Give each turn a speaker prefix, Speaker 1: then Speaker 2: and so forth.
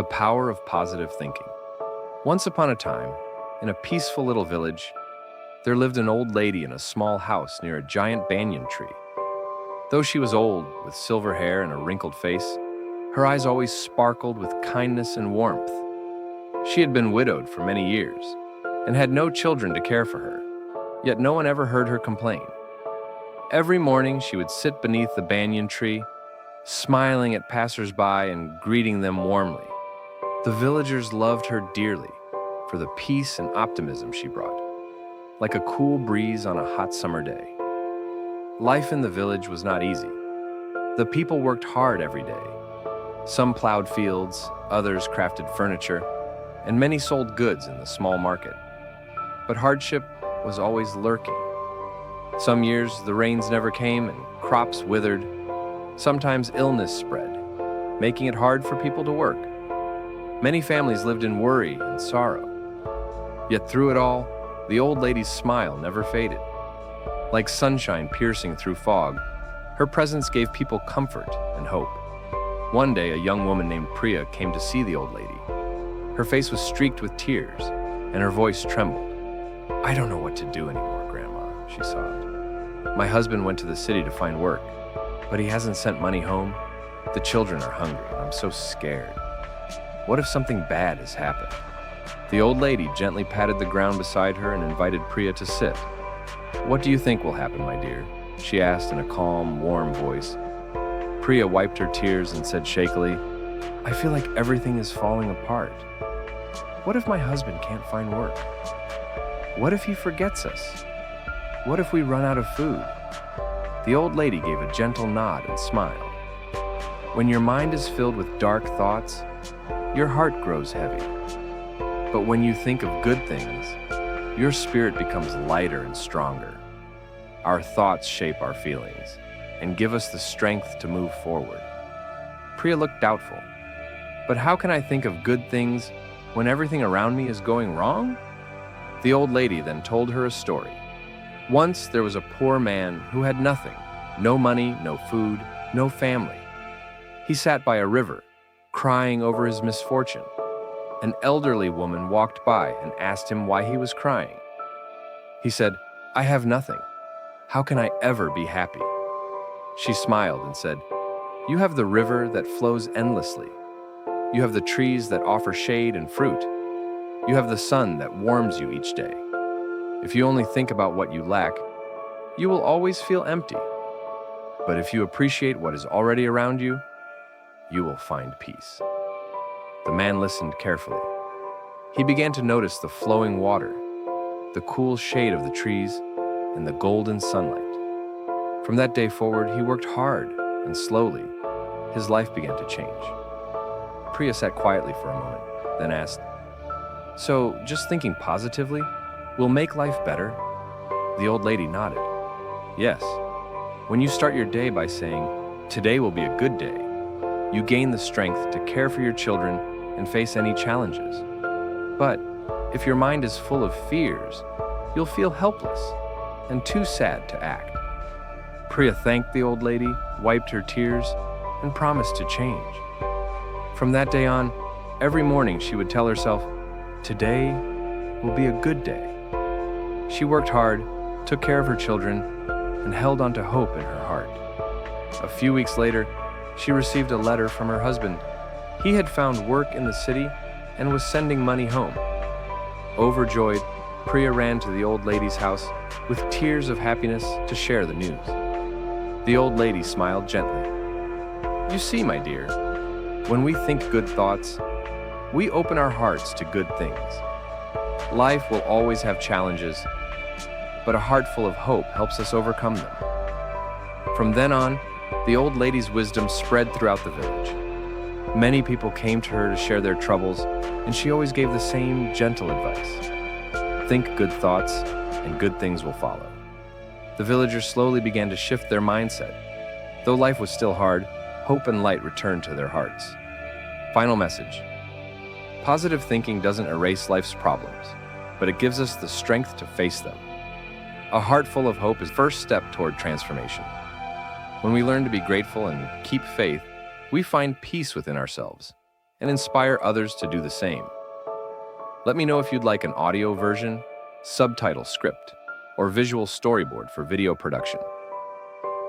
Speaker 1: The power of positive thinking. Once upon a time, in a peaceful little village, there lived an old lady in a small house near a giant banyan tree. Though she was old, with silver hair and a wrinkled face, her eyes always sparkled with kindness and warmth. She had been widowed for many years and had no children to care for her, yet no one ever heard her complain. Every morning she would sit beneath the banyan tree, smiling at passers-by and greeting them warmly. The villagers loved her dearly for the peace and optimism she brought, like a cool breeze on a hot summer day. Life in the village was not easy. The people worked hard every day. Some plowed fields, others crafted furniture, and many sold goods in the small market. But hardship was always lurking. Some years the rains never came and crops withered. Sometimes illness spread, making it hard for people to work. Many families lived in worry and sorrow. Yet through it all, the old lady's smile never faded. Like sunshine piercing through fog, her presence gave people comfort and hope. One day, a young woman named Priya came to see the old lady. Her face was streaked with tears, and her voice trembled. "I don't know what to do anymore, Grandma," she sobbed. "My husband went to the city to find work, but he hasn't sent money home. The children are hungry, and I'm so scared. What if something bad has happened?" The old lady gently patted the ground beside her and invited Priya to sit. "What do you think will happen, my dear?" she asked in a calm, warm voice. Priya wiped her tears and said shakily, "I feel like everything is falling apart. What if my husband can't find work? What if he forgets us? What if we run out of food?" The old lady gave a gentle nod and smiled. When your mind is filled with dark thoughts, your heart grows heavy. But when you think of good things, your spirit becomes lighter and stronger. Our thoughts shape our feelings and give us the strength to move forward. Priya looked doubtful. "But how can I think of good things when everything around me is going wrong?" The old lady then told her a story. Once there was a poor man who had nothing, no money, no food, no family. He sat by a river, crying over his misfortune. An elderly woman walked by and asked him why he was crying. He said, "I have nothing. How can I ever be happy?" She smiled and said, "You have the river that flows endlessly. You have the trees that offer shade and fruit. You have the sun that warms you each day. If you only think about what you lack, you will always feel empty. But if you appreciate what is already around you, you will find peace." The man listened carefully. He began to notice the flowing water, the cool shade of the trees, and the golden sunlight. From that day forward, he worked hard, and slowly, his life began to change. Priya sat quietly for a moment, then asked, "So, just thinking positively will make life better?" The old lady nodded. "Yes. When you start your day by saying, 'Today will be a good day,' you gain the strength to care for your children and face any challenges. But if your mind is full of fears, you'll feel helpless and too sad to act." Priya thanked the old lady, wiped her tears, and promised to change. From that day on, every morning she would tell herself, "Today will be a good day." She worked hard, took care of her children, and held on to hope in her heart. A few weeks later, she received a letter from her husband. He had found work in the city and was sending money home. Overjoyed, Priya ran to the old lady's house with tears of happiness to share the news. The old lady smiled gently. "You see, my dear, when we think good thoughts, we open our hearts to good things. Life will always have challenges, but a heart full of hope helps us overcome them." From then on, the old lady's wisdom spread throughout the village. Many people came to her to share their troubles, and she always gave the same gentle advice. Think good thoughts, and good things will follow. The villagers slowly began to shift their mindset. Though life was still hard, hope and light returned to their hearts. Final message. Positive thinking doesn't erase life's problems, but it gives us the strength to face them. A heart full of hope is the first step toward transformation. When we learn to be grateful and keep faith, we find peace within ourselves and inspire others to do the same. Let me know if you'd like an audio version, subtitle script, or visual storyboard for video production.